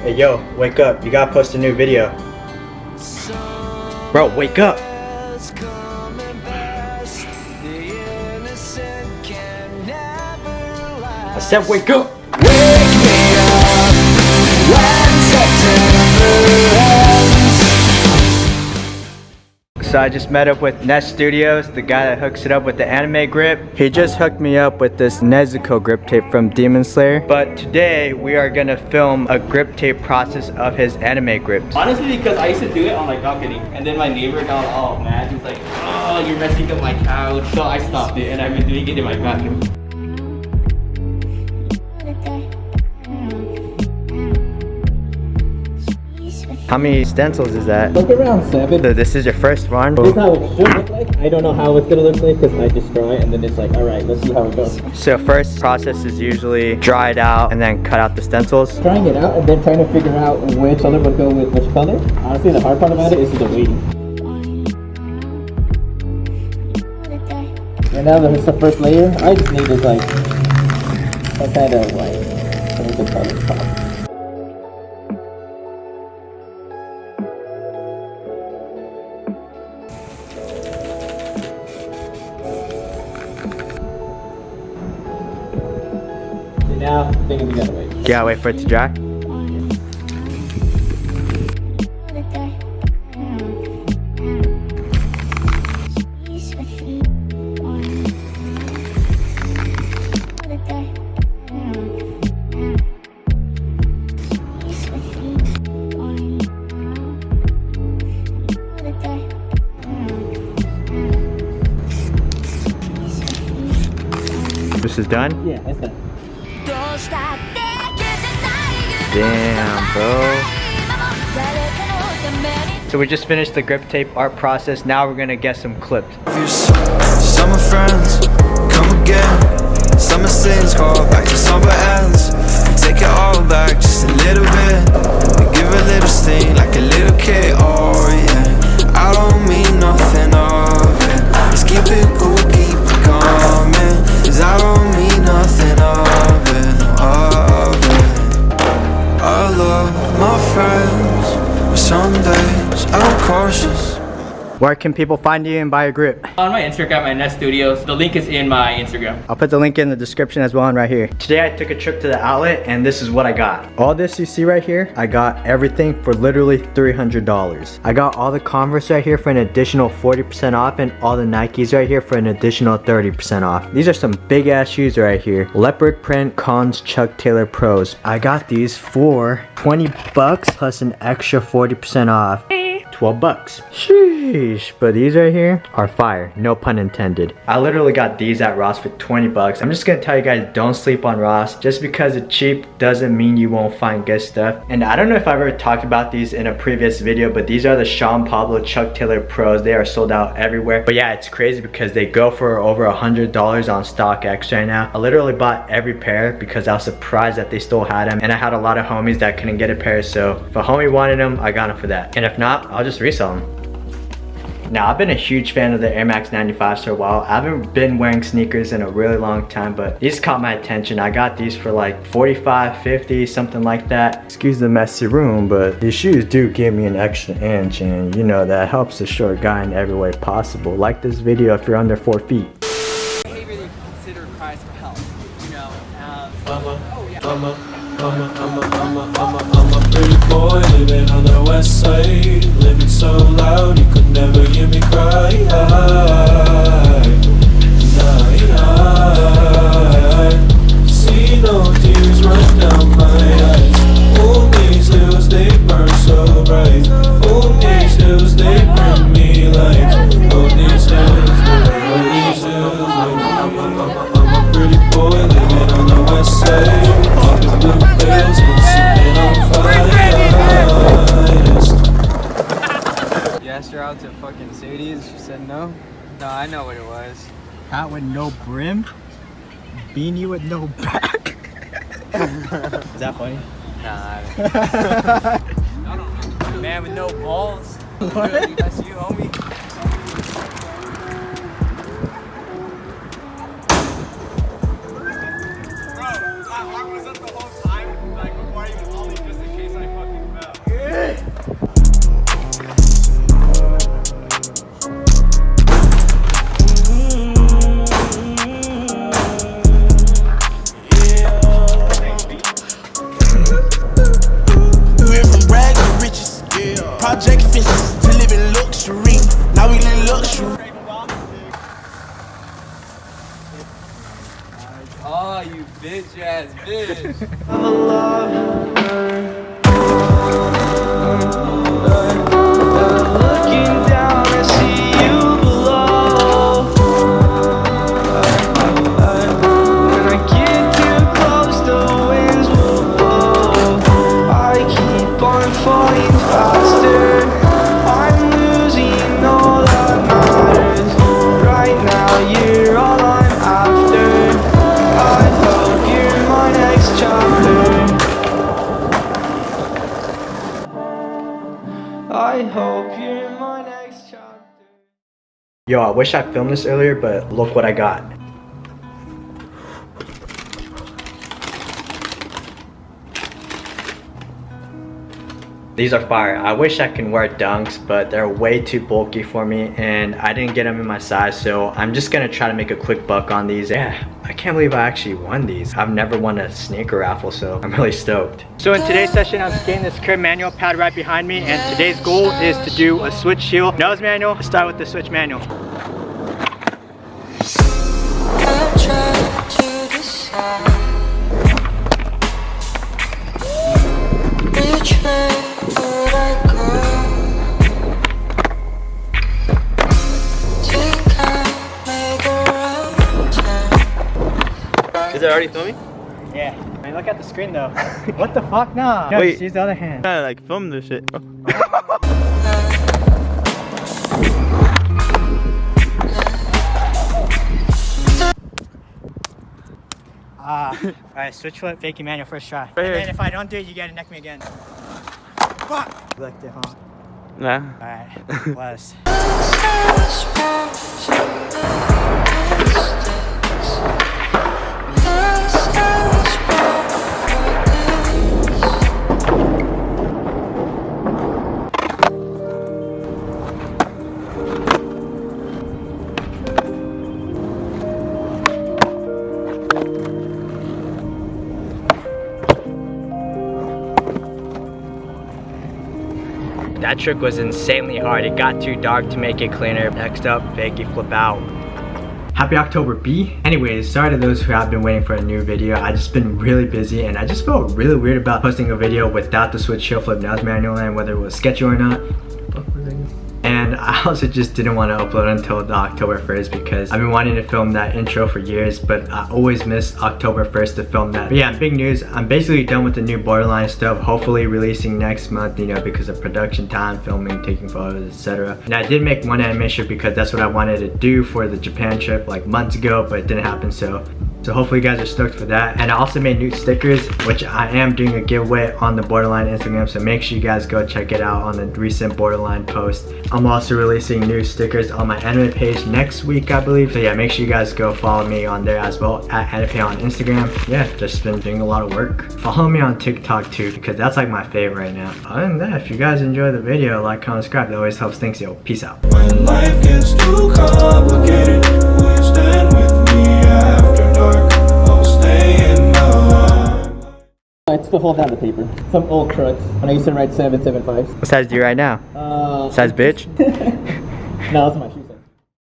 Hey yo, wake up. You gotta post a new video. Bro, wake up. I said wake up. Wake me up when September ends. So I just met up with Nest Studios, the guy that hooks it up with the anime grip. He just hooked me up with this Nezuko grip tape from Demon Slayer. But today we are gonna film a grip tape process of his anime grips. Honestly, because I used to do it on like balcony, and then my neighbor got all mad. He's like, "Oh, you're messing up my couch." So I stopped it, and I've been doing it in my bathroom. How many stencils is that? Like around 7. So this is your first one? This is how it should look like. I don't know how it's gonna look like because I just draw it and then it's like, alright, let's see how it goes. So first process is usually dry it out and then cut out the stencils. Drying it out and then trying to figure out which color would go with which color. Honestly, the hard part about it is the waiting. And now that it's the first layer, I just needed like some kind of like some of the color pop. Now, I think we gotta wait. Yeah, wait for it to dry. This is done? Yeah, it's done. Damn, bro. So we just finished the grip tape art process. Now we're gonna get some clipped. Summer friends, come again. Summer sins, call back to summer ends. Take it all back just a little bit. Give a little sting like a little kid. Oh yeah, I don't mean nothing of it. Just keep it cool, keep it coming. 'Cause I don't mean nothing of it, of it. I love my friends, but some days I'm cautious. Where can people find you and buy your grip? On my Instagram at Nest Studios. The link is in my Instagram. I'll put the link in the description as well and right here. Today I took a trip to the outlet and this is what I got. All this you see right here, I got everything for literally $300. I got all the Converse right here for an additional 40% off and all the Nikes right here for an additional 30% off. These are some big ass shoes right here. Leopard print Cons Chuck Taylor Pros. I got these for 20 bucks plus an extra 40% off. 12 bucks. Sheesh. But these right here are fire. No pun intended. I literally got these at Ross for 20 bucks. I'm just gonna tell you guys, don't sleep on Ross. Just because it's cheap doesn't mean you won't find good stuff. And I don't know if I've ever talked about these in a previous video, but these are the Sean Pablo Chuck Taylor Pros. They are sold out everywhere. But yeah, it's crazy because they go for over $100 on StockX right now. I literally bought every pair because I was surprised that they still had them. And I had a lot of homies that couldn't get a pair. So if a homie wanted them, I got them for that. And if not, I'll just resell them. Now, I've been a huge fan of the Air Max 95s for a while. I haven't been wearing sneakers in a really long time, but these caught my attention. I got these for like 45, 50, something like that. Excuse the messy room, but these shoes do give me an extra inch, and you know, that helps a short guy in every way possible. Like this video if you're under 4 feet. Behavior that you consider cries for help, you know. I'm a pretty boy living on the west side, living so loud you could never hear me cry. See no tears run down my eyes. Hold these hills, they burn so bright. Hold these hills, they bring me light. Hold these hills, hold these hills. I'm a pretty boy living on the west side. You asked her out to fucking Sadie's, she said no? No, I know what it was. Hat with no brim, beanie with no back. Is that funny? Nah, I don't know. Man with no balls. What? That's you, homie. I was up the whole time, like before I even ollie, just in case I you bitch ass bitch. I'm a lover. Looking down, I see you below. When I get too close, the winds will blow. I keep on falling faster. I'm losing all that matters. Right now, you're all I'm after. I hope you're my next chapter. I hope you're my next chapter. Yo, I wish I filmed this earlier, but look what I got. These are fire. I wish I can wear dunks, but they're way too bulky for me and I didn't get them in my size, so I'm just gonna try to make a quick buck on these. Yeah, I can't believe I actually won these. I've never won a sneaker raffle, so I'm really stoked. So in today's session, I'm skating this crib manual pad right behind me, and today's goal is to do a switch heel nose manual. Let's start with the switch manual. I'm trying to decide which way would I go. Think I'll make a right turn. Is it already filming? Yeah. I mean, look at the screen though. What the fuck? No. No, Wait. just use the other hand. I like film this shit. Alright, switch flip, fakie manual, first try. Right And here. then if I don't do it, you gotta neck me again. Fuck! You liked it, huh? Nah. Alright, bless. That trick was insanely hard. It got too dark to make it cleaner. Next up, fakie flip out. Happy October B. Anyways, sorry to those who have been waiting for a new video. I just been really busy and I just felt really weird about posting a video without the switch heel flip nose manual and whether it was sketchy or not. And I also just didn't want to upload until the October 1st because I've been wanting to film that intro for years, but I always miss October 1st to film that. But yeah, big news. I'm basically done with the new Borderline stuff, hopefully releasing next month, you know, because of production time, filming, taking photos, etc. And I did make one animation because that's what I wanted to do for the Japan trip like months ago, but it didn't happen, so hopefully you guys are stoked for that. And I also made new stickers, which I am doing a giveaway on the Borderline Instagram, so make sure you guys go check it out on the recent Borderline post. I'm also releasing new stickers on my anime page next week, I believe. So yeah, make sure you guys go follow me on there as well, at ANIPPEI on Instagram. Yeah, just been doing a lot of work. Follow me on TikTok too, because that's like my favorite right now. Other than that, if you guys enjoy the video, like, comment, subscribe. That always helps. Thanks, yo. Peace out. When life gets too complicated, will you stand with me after dark? I'll stay in the light. It's the whole down the paper. Some old crux. When I used to write 775s. What size do you right now? Size bitch? No, that's my shoe.